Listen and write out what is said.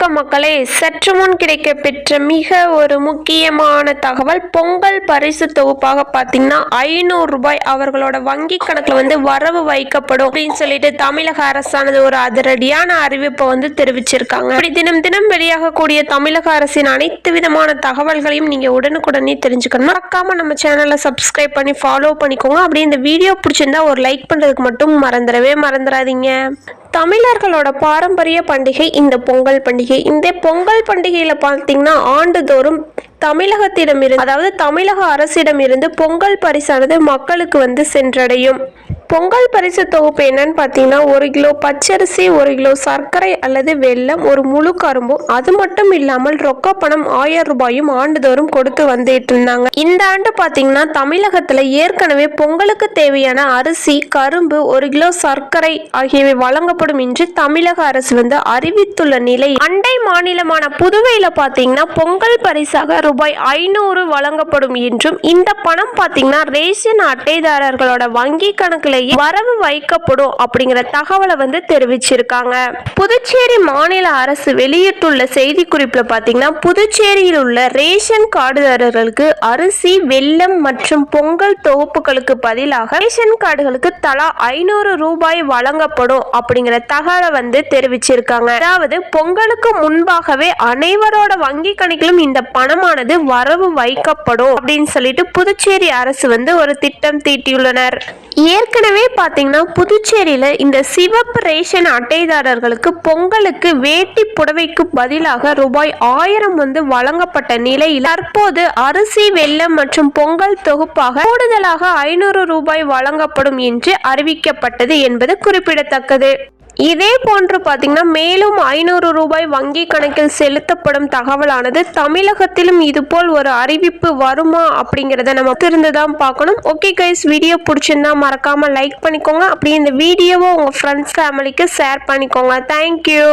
வணக்கம் மக்களே, சற்று முன் கிடைக்கப்பெற்ற மிக ஒரு முக்கியமான தகவல். பொங்கல் பரிசு தொகுப்பாக பார்த்தீங்கன்னா 500 ரூபாய் அவர்களோட வங்கி கணக்குல வரவு வைக்கப்படும் அப்படின்னு சொல்லிட்டு தமிழக அரசானது ஒரு அதிரடியான அறிவிப்பை தெரிவிச்சிருக்காங்க. இப்படி தினம் தினம் வெளியாகக்கூடிய தமிழக அரசின் அனைத்து விதமான தகவல்களையும் நீங்க உடனுக்குடனே தெரிஞ்சுக்கணும். மறக்காம நம்ம சேனலை சப்ஸ்கிரைப் பண்ணி ஃபாலோ பண்ணிக்கோங்க. அப்படி இந்த வீடியோ பிடிச்சிருந்தா ஒரு லைக் பண்றதுக்கு மட்டும் மறந்துடாதீங்க. தமிழர்களோட பாரம்பரிய பண்டிகை இந்த பொங்கல் பண்டிகை. இந்த பொங்கல் பண்டிகையில பார்த்தீங்கன்னா ஆண்டுதோறும் தமிழகத்திடமிருந்து, அதாவது தமிழக அரசிடமிருந்து பொங்கல் பரிசானது மக்களுக்கு சென்றடையும். பொங்கல் பரிசு தொகுப்பு என்னன்னு பார்த்தீங்கன்னா 1 கிலோ பச்சரிசி, 1 கிலோ சர்க்கரை அல்லது வெல்லம், ஒரு முழு கரும்பும், அது மட்டும் இல்லாமல் ரொக்க பணம் 1000 ரூபாயும் ஆண்டுதோறும் கொடுத்து வந்துட்டு இருந்தாங்க. இந்த ஆண்டு பார்த்தீங்கன்னா தமிழகத்துல ஏற்கனவே பொங்கலுக்கு தேவையான அரிசி, கரும்பு, 1 கிலோ சர்க்கரை ஆகியவை வழங்கப்படும் என்று தமிழக அரசு அறிவித்துள்ள நிலை, அண்டை மாநிலமான புதுவையில பார்த்தீங்கன்னா பொங்கல் பரிசாக ரூபாய் 500 வழங்கப்படும் என்றும், இந்த பணம் பார்த்தீங்கன்னா ரேஷன் அட்டைதாரர்களோட வங்கி கணக்குல வரவு வைக்கப்படும் அப்படிங்கிற தகவலை தெரிவிச்சிருக்காங்க. புதுச்சேரி மாநில அரசு வெளியிட்டுள்ள செய்தி குறிப்பில் பார்த்தீங்கன்னா புதுச்சேரியில் உள்ள ரேஷன் கார்டுதாரர்களுக்கு அரிசி, வெல்லம் மற்றும் பொங்கல் தொகுப்புகளுக்கு பதிலாக ரேஷன் கார்டுகளுக்கு தலா 500 ரூபாய் வழங்கப்படும் அப்படிங்கிற தகவலை தெரிவிச்சிருக்காங்க. அதாவது பொங்கலுக்கு முன்பாகவே அனைவரோட வங்கி கணக்கிலும் இந்த பணமானது வரவு வைக்கப்படும் அப்படின்னு சொல்லிட்டு புதுச்சேரி அரசு ஒரு திட்டம் தீட்டியுள்ளனர். ஏற்கனவே பார்த்தீங்கன்னா புதுச்சேரியில இந்த சிவப்பு ரேஷன் அட்டைதாரர்களுக்கு பொங்கலுக்கு வேட்டி புடவைக்கு பதிலாக ரூபாய் 1000 வழங்கப்பட்ட நிலையில் தற்போது அரிசி, வெல்லம் மற்றும் பொங்கல் தொகுப்பாக கூடுதலாக 500 ரூபாய் வழங்கப்படும் என்று அறிவிக்கப்பட்டது என்பது குறிப்பிடத்தக்கது. இதே போன்று பார்த்தீங்கன்னா மேலும் 500 ரூபாய் வங்கி கணக்கில் செலுத்தப்படும் தகவலானது தமிழகத்திலும் இதுபோல் ஒரு அறிவிப்பு வருமா அப்படிங்கிறத நம்ம தெரிந்துதான் பார்க்கணும். ஓகே கைஸ், வீடியோ பிடிச்சிருந்தா மறக்காம லைக் பண்ணிக்கோங்க. அப்படி இந்த வீடியோவை உங்க ஃப்ரெண்ட்ஸ் ஃபேமிலிக்கு ஷேர் பண்ணிக்கோங்க. தேங்க்யூ.